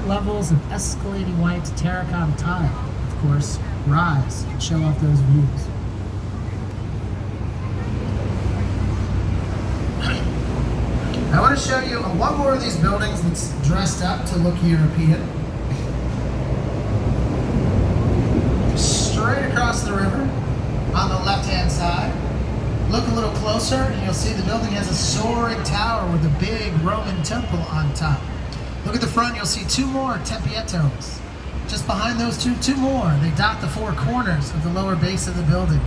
different levels of escalating white terracotta tile, of course, rise and show off those views. I want to show you one more of these buildings that's dressed up to look European. Straight across the river on the left-hand side. Look a little closer and you'll see the building has a soaring tower with a big Roman temple on top. Look at the front, you'll see two more Tempietos. Just behind those two more. They dot the four corners of the lower base of the building.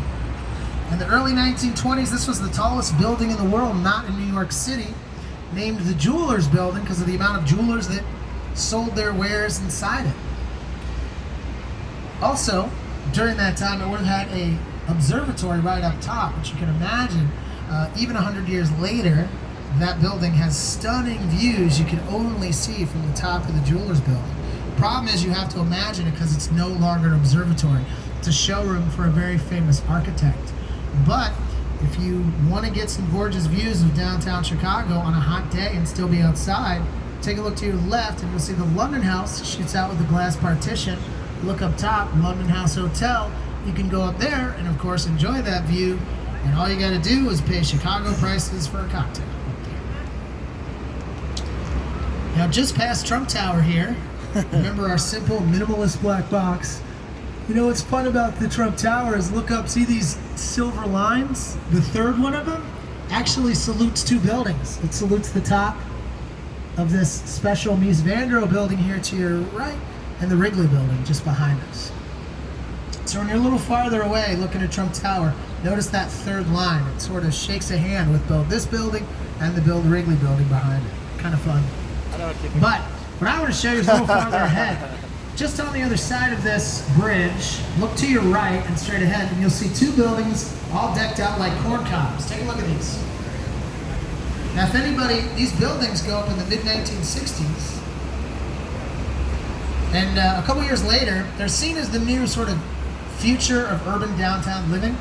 In the early 1920s, this was the tallest building in the world, not in New York City, named the Jewelers Building because of the amount of jewelers that sold their wares inside it. Also, during that time, it would have had a observatory right up top, which you can imagine, even 100 years later, that building has stunning views you can only see from the top of the Jewelers Building. Problem is you have to imagine it because it's no longer an observatory. It's a showroom for a very famous architect. But if you want to get some gorgeous views of downtown Chicago on a hot day and still be outside, take a look to your left and you'll see the London House shoots out with a glass partition. Look up top, London House Hotel. You can go up there and of course enjoy that view, and all you got to do is pay Chicago prices for a cocktail. Now just past Trump Tower here, remember our simple minimalist black box. You know what's fun about the Trump Tower is look up, see these silver lines? The third one of them actually salutes two buildings. It salutes the top of this special Mies van der Rohe building here to your right and the Wrigley building just behind us. So when you're a little farther away looking at Trump Tower, notice that third line. It sort of shakes a hand with both this building and the Wrigley building behind it. Kind of fun. But what I want to show you is a little farther ahead. Just on the other side of this bridge, look to your right and straight ahead, and you'll see two buildings all decked out like corn cobs. Take a look at these. Now, if anybody, these buildings go up in the mid-1960s, and a couple years later, they're seen as the new sort of future of urban downtown living.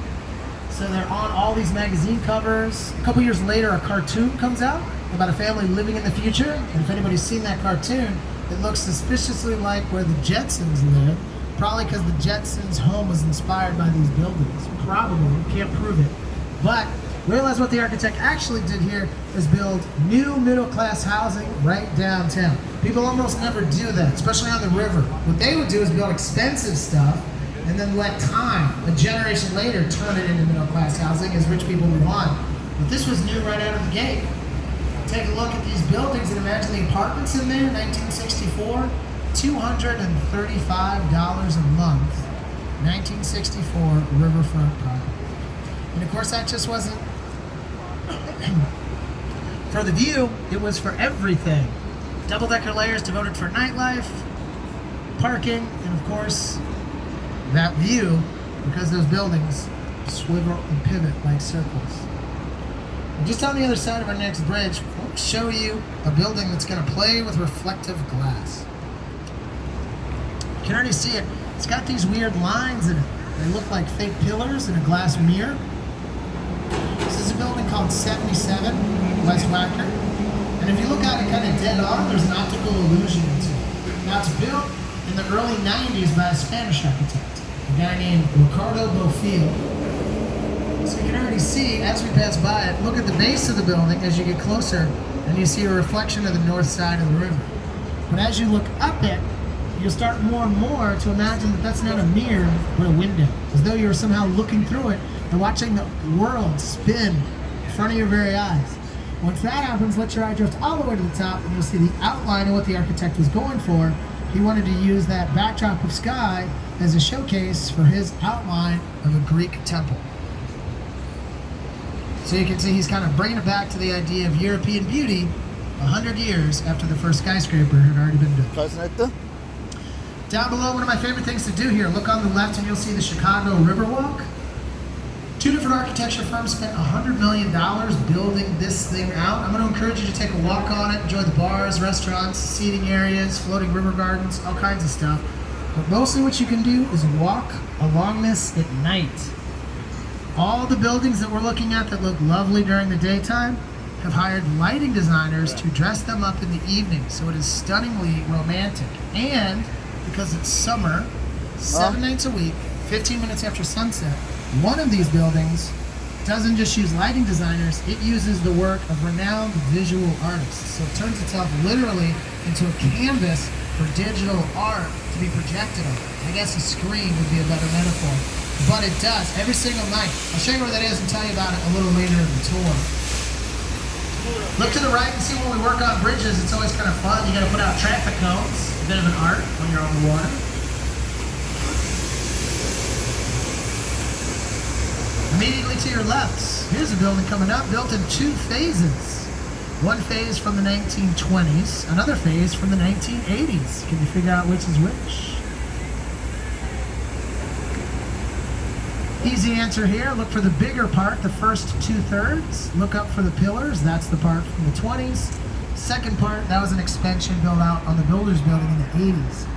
So they're on all these magazine covers. A couple years later, a cartoon comes out about a family living in the future, and if anybody's seen that cartoon, it looks suspiciously like where the Jetsons live, probably because the Jetsons' home was inspired by these buildings. Probably, can't prove it. But realize what the architect actually did here is build new middle-class housing right downtown. People almost never do that, especially on the river. What they would do is build expensive stuff and then let time, a generation later, turn it into middle-class housing as rich people move on. But this was new right out of the gate. Take a look at these buildings and imagine the apartments in there, 1964, $235 a month, 1964 riverfront property. And of course that just wasn't for the view, it was for everything. Double-decker layers devoted for nightlife, parking, and of course that view, because those buildings swivel and pivot like circles. And just on the other side of our next bridge, we'll show you a building that's going to play with reflective glass. You can already see it. It's got these weird lines in it. They look like fake pillars in a glass mirror. This is a building called 77 West Wacker. And if you look at it kind of dead on, there's an optical illusion to it. Now it's built in the early 90s by a Spanish architect, a guy named Ricardo Bofill. So you can already see, as we pass by it, look at the base of the building as you get closer, and you see a reflection of the north side of the river. But as you look up it, you'll start more and more to imagine that that's not a mirror, but a window, as though you were somehow looking through it and watching the world spin in front of your very eyes. Once that happens, let your eye drift all the way to the top, and you'll see the outline of what the architect was going for. He wanted to use that backdrop of sky as a showcase for his outline of a Greek temple. So you can see he's kind of bringing it back to the idea of European beauty 100 years after the first skyscraper had already been built. Down below, one of my favorite things to do here, look on the left and you'll see the Chicago Riverwalk. Two different architecture firms spent $100 million building this thing out. I'm going to encourage you to take a walk on it, enjoy the bars, restaurants, seating areas, floating river gardens, all kinds of stuff. But mostly what you can do is walk along this at night. All the buildings that we're looking at that look lovely during the daytime have hired lighting designers to dress them up in the evening, so it is stunningly romantic. And because it's summer, 7 nights a week, 15 minutes after sunset, one of these buildings doesn't just use lighting designers, it uses the work of renowned visual artists. So it turns itself literally into a canvas for digital art to be projected on. I guess a screen would be a better metaphor. But it does, every single night. I'll show you where that is and tell you about it a little later in the tour. Look to the right and see when we work on bridges, it's always kind of fun. You gotta put out traffic cones, a bit of an art when you're on the water. Immediately to your left, here's a building coming up, built in 2 phases. One phase from the 1920s, another phase from the 1980s. Can you figure out which is which? Easy answer here. Look for the bigger part, the first 2/3. Look up for the pillars. That's the part from the 20s. Second part, that was an expansion built out on the Builders Building in the 80s.